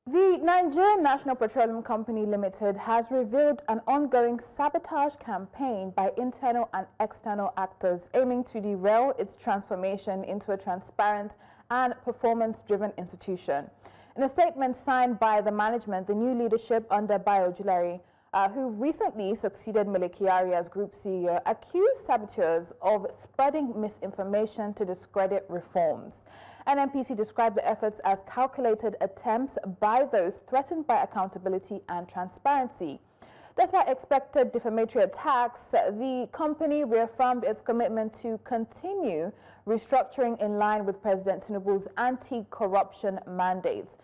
The Nigerian National Petroleum Company Limited has revealed an ongoing sabotage campaign by internal and external actors aiming to derail its transformation into a transparent and performance-driven institution. In a statement signed by the management, the new leadership under Bayo Ojulari, who recently succeeded Kyari as Group CEO, accused saboteurs of spreading misinformation to discredit reforms. NNPC described the efforts as calculated attempts by those threatened by accountability and transparency. Despite expected defamatory attacks, the company reaffirmed its commitment to continue restructuring in line with President Tinubu's anti-corruption mandates.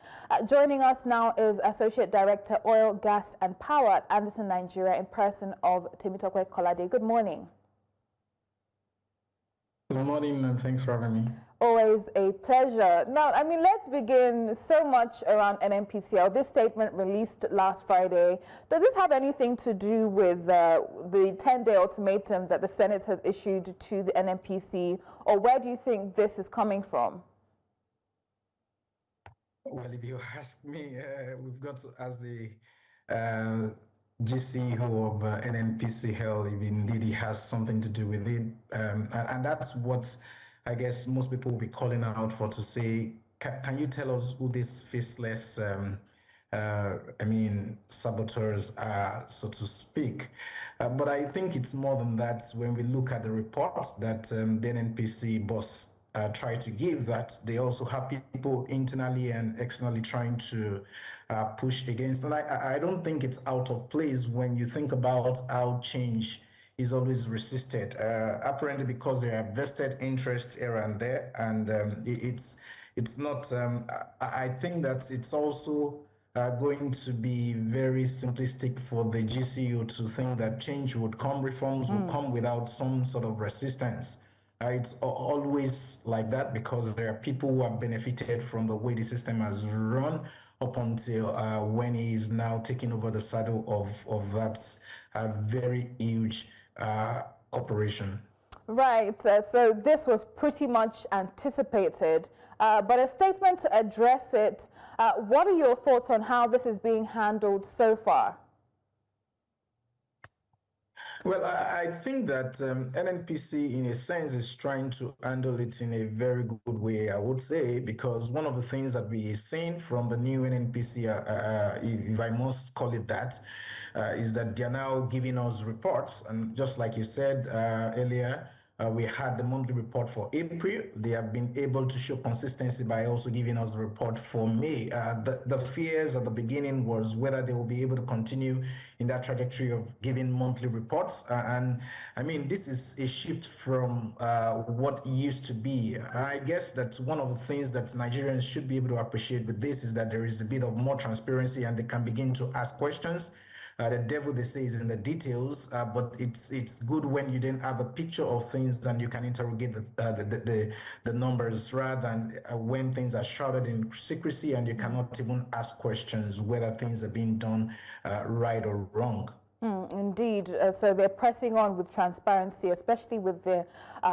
Joining us now is Associate Director, Oil, Gas and Power at Andersen Nigeria, in person of Temitope Kolade. Good morning. Good morning, and thanks for having me. Always a pleasure. Now, let's begin so much around NNPCL. This statement released last Friday. Does this have anything to do with the 10-day ultimatum that the Senate has issued to the NNPC, or where do you think this is coming from? Well, if you ask me, we've got to ask the GCEO of NNPCL if indeed it has something to do with it. And that's what I guess most people will be calling out for, to say, can you tell us who these faceless, saboteurs are, so to speak? But I think it's more than that when we look at the reports that the NNPC boss tried to give, that they also have people internally and externally trying to push against. And I don't think it's out of place when you think about how change is always resisted, apparently because there are vested interests here and there, and it's not. I think that it's also going to be very simplistic for the GCU to think that change would come, reforms would come without some sort of resistance. It's always like that because there are people who have benefited from the way the system has run up until when he is now taking over the saddle of that very huge corporation. Right, so this was pretty much anticipated, but a statement to address it. What are your thoughts on how this is being handled so far? Well, I think that NNPC, in a sense, is trying to handle it in a very good way, I would say, because one of the things that we are seeing from the new NNPC, if I must call it that, is that they are now giving us reports. And just like you said earlier, we had the monthly report for April. They have been able to show consistency by also giving us the report for May. The fears at the beginning was whether they will be able to continue in that trajectory of giving monthly reports. And this is a shift from what used to be. I guess that one of the things that Nigerians should be able to appreciate with this is that there is a bit of more transparency and they can begin to ask questions. The devil, they say, is in the details, but it's good when you then have a picture of things and you can interrogate the numbers, rather than when things are shrouded in secrecy and you cannot even ask questions whether things are being done right or wrong. Indeed. So they're pressing on with transparency, especially with the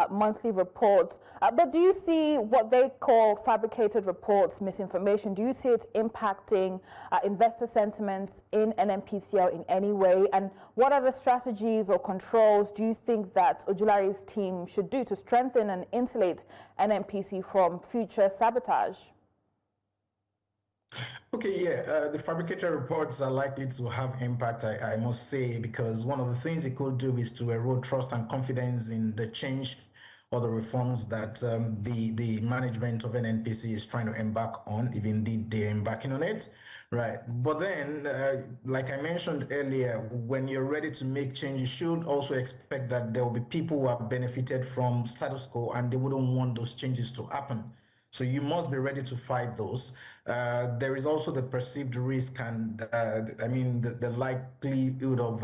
monthly report. But do you see what they call fabricated reports, misinformation? Do you see it impacting investor sentiments in NNPCL in any way? And what other strategies or controls do you think that Ojulari's team should do to strengthen and insulate NNPC from future sabotage? Okay, yeah, the fabricated reports are likely to have impact, I must say, because one of the things it could do is to erode trust and confidence in the change or the reforms that the management of NNPC is trying to embark on, if indeed they're embarking on it, right? But then, like I mentioned earlier, when you're ready to make change, you should also expect that there will be people who have benefited from status quo and they wouldn't want those changes to happen. So you must be ready to fight those. There is also the perceived risk and the likelihood of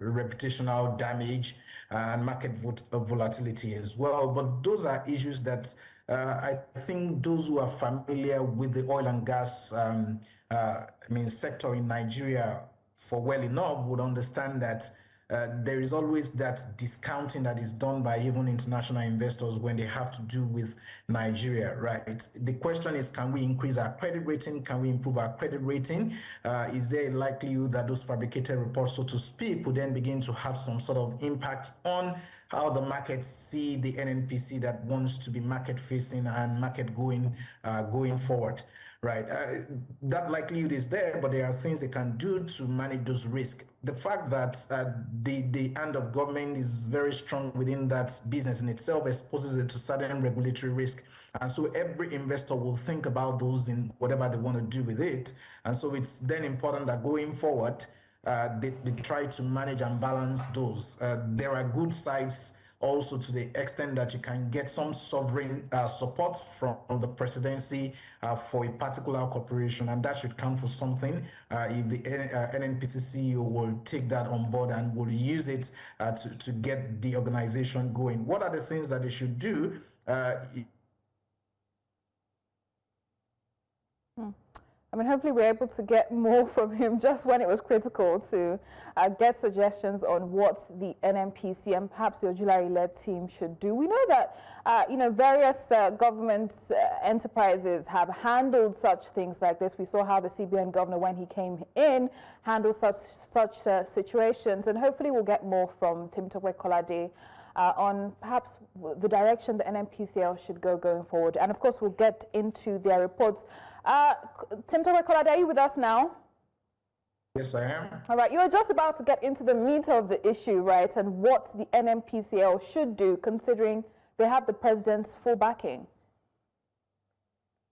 reputational damage and market volatility as well. But those are issues that I think those who are familiar with the oil and gas sector in Nigeria for well enough would understand that there is always that discounting that is done by even international investors when they have to do with Nigeria, right? The question is, can we increase our credit rating? Can we improve our credit rating? Is there a likelihood that those fabricated reports, so to speak, would then begin to have some sort of impact on how the markets see the NNPC that wants to be market facing and market going forward? Right. That likelihood is there, but there are things they can do to manage those risks. The fact that the hand of government is very strong within that business in itself exposes it to certain regulatory risk. And so every investor will think about those in whatever they want to do with it. And so it's then important that going forward, they try to manage and balance those. There are good sides also to the extent that you can get some sovereign support from the presidency for a particular corporation, and that should count for something if the NNPC CEO will take that on board and will use it to get the organization going. What are the things that they should do? I mean, hopefully we're able to get more from him just when it was critical to get suggestions on what the NNPC and perhaps the Ojulari-led team should do. We know that, various government enterprises have handled such things like this. We saw how the CBN governor, when he came in, handled such situations. And hopefully we'll get more from Temitope Kolade on perhaps the direction the NNPCL should go going forward. And of course, we'll get into their reports. Temitope Kolade, are you with us now? Yes, I am. All right, you were just about to get into the meat of the issue, right, and what the NNPCL should do, considering they have the president's full backing.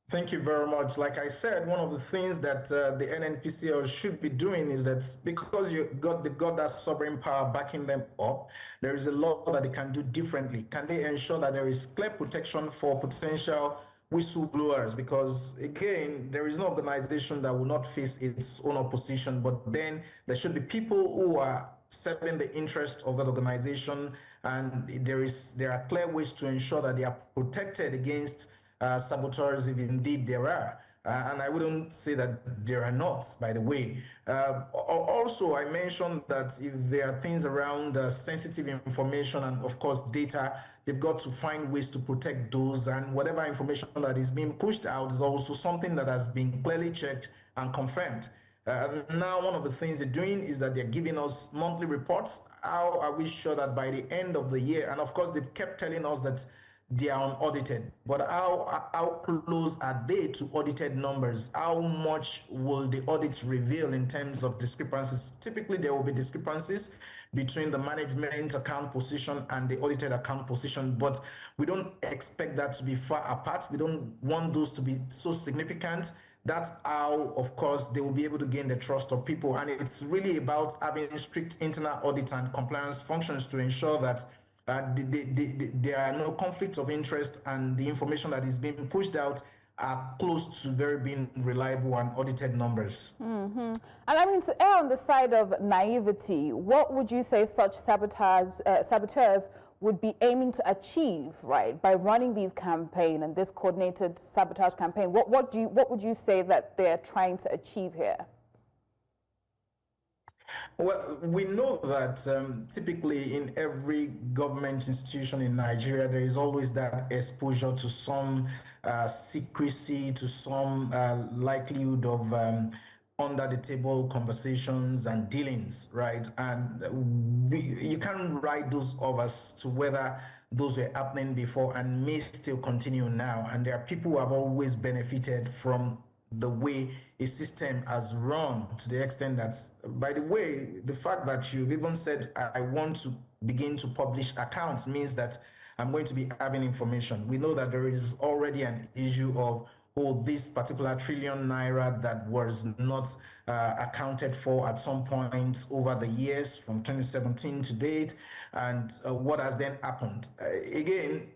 Thank you very much. Like I said, one of the things that the NNPCL should be doing is that because they've got that sovereign power backing them up, there is a lot that they can do differently. Can they ensure that there is clear protection for potential whistleblowers? Because again, there is no organization that will not face its own opposition, but then there should be people who are serving the interest of that organization, and there are clear ways to ensure that they are protected against saboteurs, if indeed there are. And I wouldn't say that there are not, by the way. Also, I mentioned that if there are things around sensitive information and, of course, data, they've got to find ways to protect those. And whatever information that is being pushed out is also something that has been clearly checked and confirmed. Now, one of the things they're doing is that they're giving us monthly reports. How are we sure that by the end of the year, and of course, they've kept telling us that they are unaudited, but how close are they to audited numbers? How much will the audits reveal in terms of discrepancies? Typically, there will be discrepancies between the management account position and the audited account position, but we don't expect that to be far apart. We don't want those to be so significant. That's how, of course, they will be able to gain the trust of people. And it's really about having strict internal audit and compliance functions to ensure that there are no conflicts of interest, and the information that is being pushed out are close to very being reliable and audited numbers. And I mean, to err on the side of naivety, what would you say such saboteurs would be aiming to achieve, right, by running these campaigns and this coordinated sabotage campaign? What would you say that they're trying to achieve here? Well, we know that typically in every government institution in Nigeria, there is always that exposure to some secrecy, to some likelihood of under the table conversations and dealings, right? And you can't write those off as to whether those were happening before and may still continue now. And there are people who have always benefited from the way a system has run, to the extent that, by the way, the fact that you've even said, I want to begin to publish accounts, means that I'm going to be having information. We know that there is already an issue of, this particular trillion naira that was not accounted for at some point over the years from 2017 to date, and what has then happened. Again,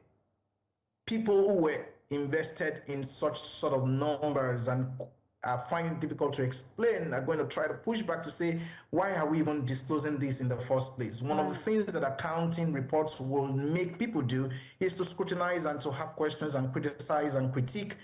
people who were invested in such sort of numbers and are finding it difficult to explain are going to try to push back to say, why are we even disclosing this in the first place? One of the things that accounting reports will make people do is to scrutinize and to have questions and criticize and critique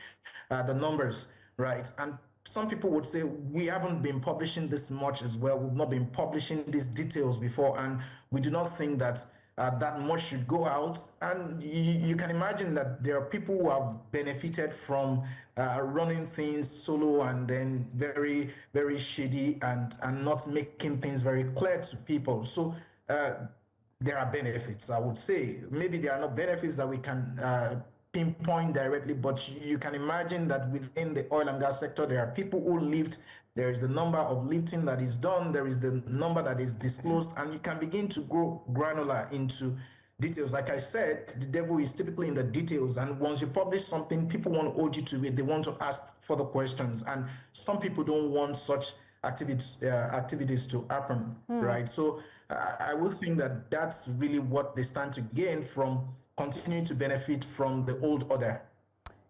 the numbers, right? And some people would say we haven't been publishing this much as well. We've not been publishing these details before, and we do not think that that much should go out. And you can imagine that there are people who have benefited from running things solo and then very, very shady and not making things very clear to people. So there are benefits, I would say. Maybe there are not benefits that we can pinpoint directly, but you can imagine that within the oil and gas sector, there are people who lift. There is the number of lifting that is done. There is the number that is disclosed, and you can begin to go granular into details. Like I said, the devil is typically in the details, and once you publish something, people want to hold you to it. They want to ask further questions, and some people don't want such activities to happen, right? So I will think that that's really what they stand to gain from continuing to benefit from the old order.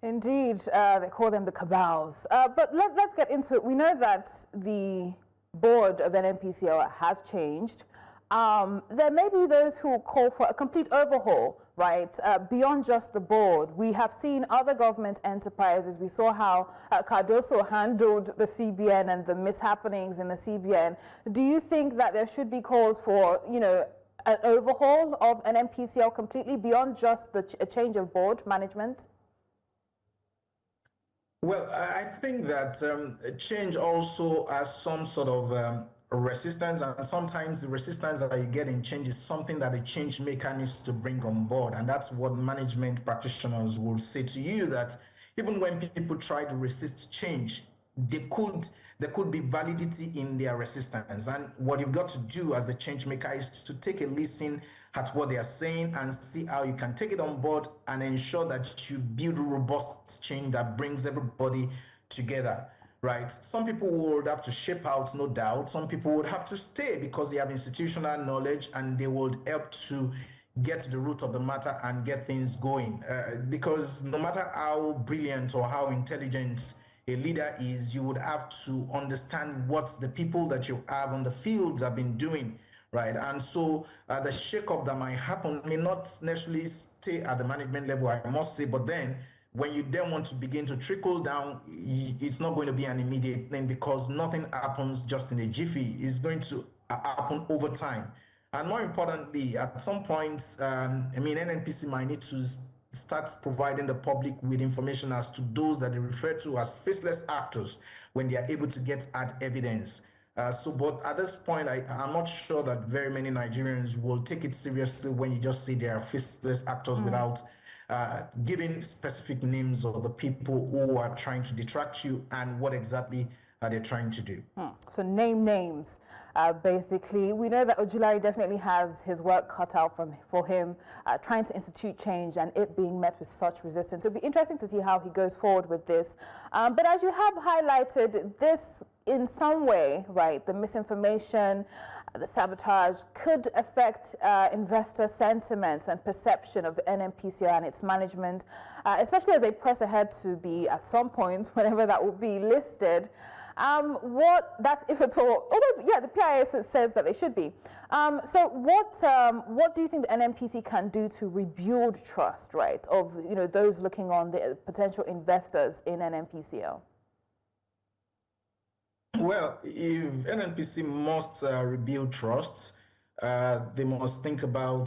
Indeed, they call them the cabals. But let's get into it. We know that the board of NNPCL has changed. There may be those who call for a complete overhaul, right? Beyond just the board. We have seen other government enterprises. We saw how Cardoso handled the CBN and the mishappenings in the CBN. Do you think that there should be calls for, you know, an overhaul of an NPCL completely beyond just a change of board management? Well, I think that change also has some sort of resistance, and sometimes the resistance that you get in change is something that the change maker needs to bring on board. And that's what management practitioners will say to you, that even when people try to resist change, there could be validity in their resistance. And what you've got to do as the change maker is to take a listen at what they are saying and see how you can take it on board and ensure that you build a robust change that brings everybody together, right? Some people would have to shape out, no doubt. Some people would have to stay because they have institutional knowledge and they would help to get to the root of the matter and get things going. Because no matter how brilliant or how intelligent a leader is, you would have to understand what the people that you have on the fields have been doing, right? And so the shakeup that might happen may not necessarily stay at the management level, I must say, but then when you then want to begin to trickle down, it's not going to be an immediate thing, because nothing happens just in a jiffy. It's going to happen over time. And more importantly, at some point, NNPC might need to start providing the public with information as to those that they refer to as faceless actors when they are able to get at evidence. But at this point, I'm not sure that very many Nigerians will take it seriously when you just say they are faceless actors without giving specific names of the people who are trying to detract you and what exactly are they trying to do. So name names. Basically, we know that Ojulari definitely has his work cut out for him, trying to institute change and it being met with such resistance. It'll be interesting to see how he goes forward with this. But as you have highlighted, this in some way, right, the misinformation, the sabotage could affect investor sentiments and perception of the NNPCL and its management, especially as they press ahead to be, at some point, whenever that will be, listed. That's if at all, although, yeah, the PIS says that they should be. So what do you think the NNPC can do to rebuild trust, right, of, you know, those looking on, the potential investors in NNPCL? Well, if NNPC must rebuild trust, they must think about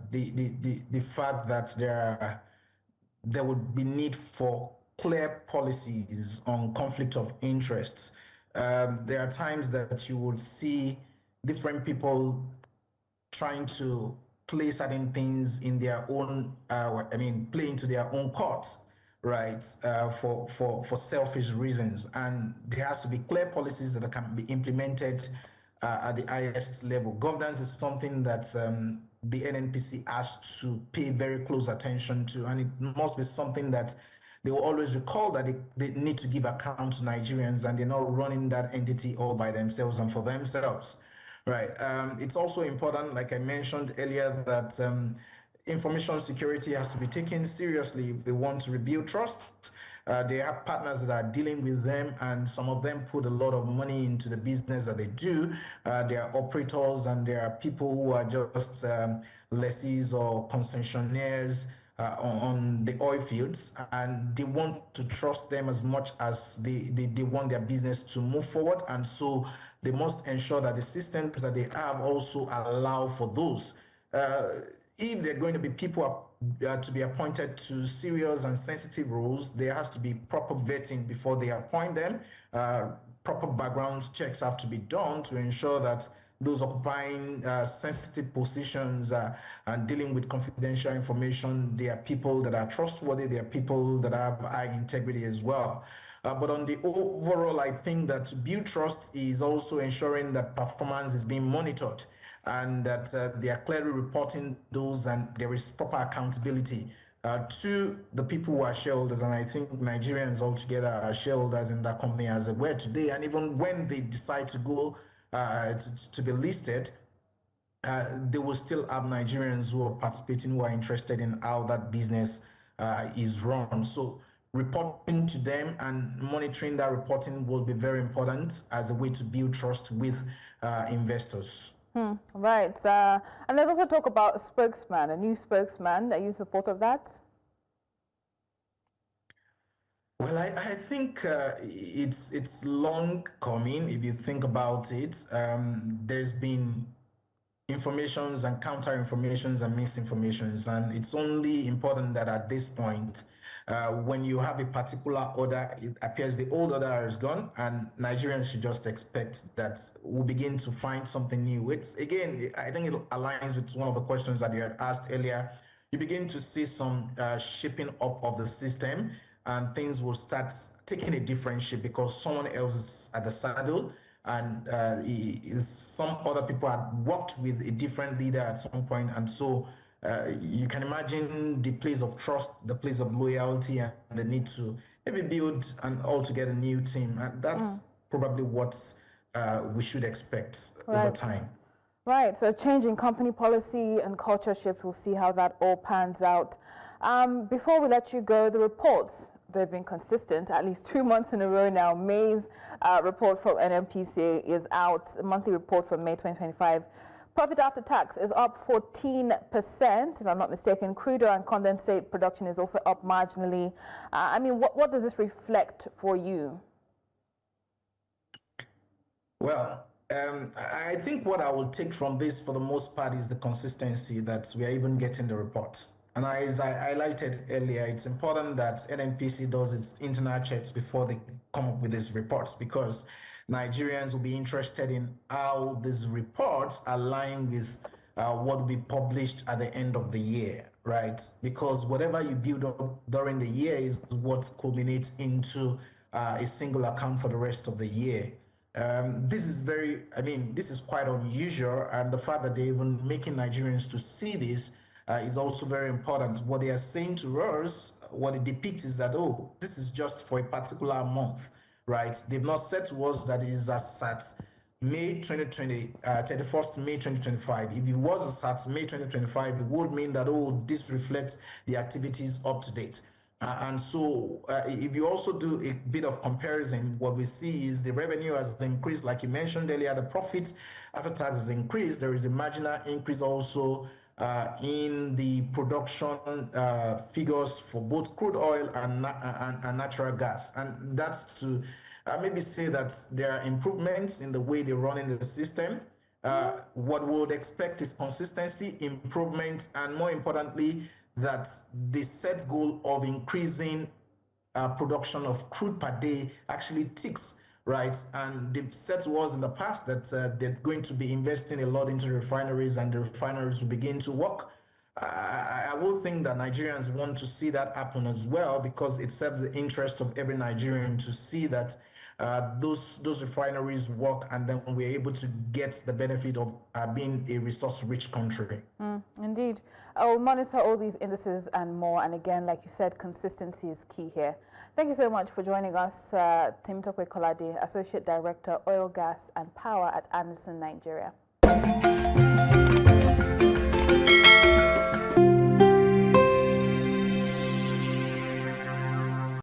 the fact that there would be need for clear policies on conflict of interests. There are times that you would see different people trying to play certain things in their own, play into their own courts, right, for selfish reasons. And there has to be clear policies that can be implemented at the highest level. Governance is something that the NNPC has to pay very close attention to, and it must be something that they will always recall, that they need to give account to Nigerians and they're not running that entity all by themselves and for themselves, right? It's also important, like I mentioned earlier, that information security has to be taken seriously if they want to rebuild trust. They have partners that are dealing with them, and some of them put a lot of money into the business that they do. There are operators and there are people who are just lessees or concessionaires on the oil fields, and they want to trust them as much as they want their business to move forward. And so they must ensure that the systems that they have also allow for those. If they're going to be people to be appointed to serious and sensitive roles, there has to be proper vetting before they appoint them. Proper background checks have to be done to ensure that those occupying sensitive positions and dealing with confidential information, they are people that are trustworthy, they are people that have high integrity as well. But on the overall, I think that to build trust is also ensuring that performance is being monitored and that they are clearly reporting those and there is proper accountability to the people who are shareholders. And I think Nigerians altogether are shareholders in that company as it were today. And even when they decide to go to be listed, they will still have Nigerians who are participating, who are interested in how that business is run. So reporting to them and monitoring that reporting will be very important as a way to build trust with investors. Right. And let's also talk about a spokesman, a new spokesman. Are you in support of that? Well, I think it's long coming. If you think about it, there's been informations and counter informations and misinformations, and it's only important that at this point, when you have a particular order, it appears the old order is gone, and Nigerians should just expect that we'll begin to find something new. It's again, I think it aligns with one of the questions that you had asked earlier. You begin to see some shaping up of the system, and things will start taking a different shape because someone else is at the saddle, and some other people had worked with a different leader at some point, and so you can imagine the place of trust, the place of loyalty, and the need to maybe build an altogether new team, and that's probably what we should expect over time. Right, so changing company policy and culture shift, we'll see how that all pans out. Before we let you go, the reports, they've been consistent, at least 2 months in a row now. May's report from NNPC is out, the monthly report for May 2025. Profit after tax is up 14%, if I'm not mistaken. Crude oil and condensate production is also up marginally. I mean, what does this reflect for you? Well, I think what I will take from this for the most part is the consistency that we are even getting the reports. And as I highlighted earlier, it's important that NNPC does its internal checks before they come up with these reports, because Nigerians will be interested in how these reports align with what will be published at the end of the year, right? Because whatever you build up during the year is what culminates into a single account for the rest of the year. This is quite unusual, and the fact that they're even making Nigerians to see this is also very important. What they are saying to us, what it depicts is that, oh, this is just for a particular month, right? They've not said to us that it is as at May 2020, 31st May 2025. If it was as at May 2025, it would mean that, oh, this reflects the activities up to date. And so if you also do a bit of comparison, what we see is the revenue has increased, like you mentioned earlier, the profit after tax has increased. There is a marginal increase also in the production figures for both crude oil and natural gas. And that's to maybe say that there are improvements in the way they run in the system. What we would expect is consistency, improvement, and more importantly, that the set goal of increasing production of crude per day actually ticks, right? And they've said to us in the past that they're going to be investing a lot into refineries, and the refineries will begin to work. I will think that Nigerians want to see that happen as well, because it serves the interest of every Nigerian to see that those refineries work, and then we're able to get the benefit of being a resource-rich country. Indeed. I'll monitor all these indices and more. And again, like you said, consistency is key here. Thank you so much for joining us, Temitope Kolade, Associate Director, Oil, Gas and Power at Andersen Nigeria.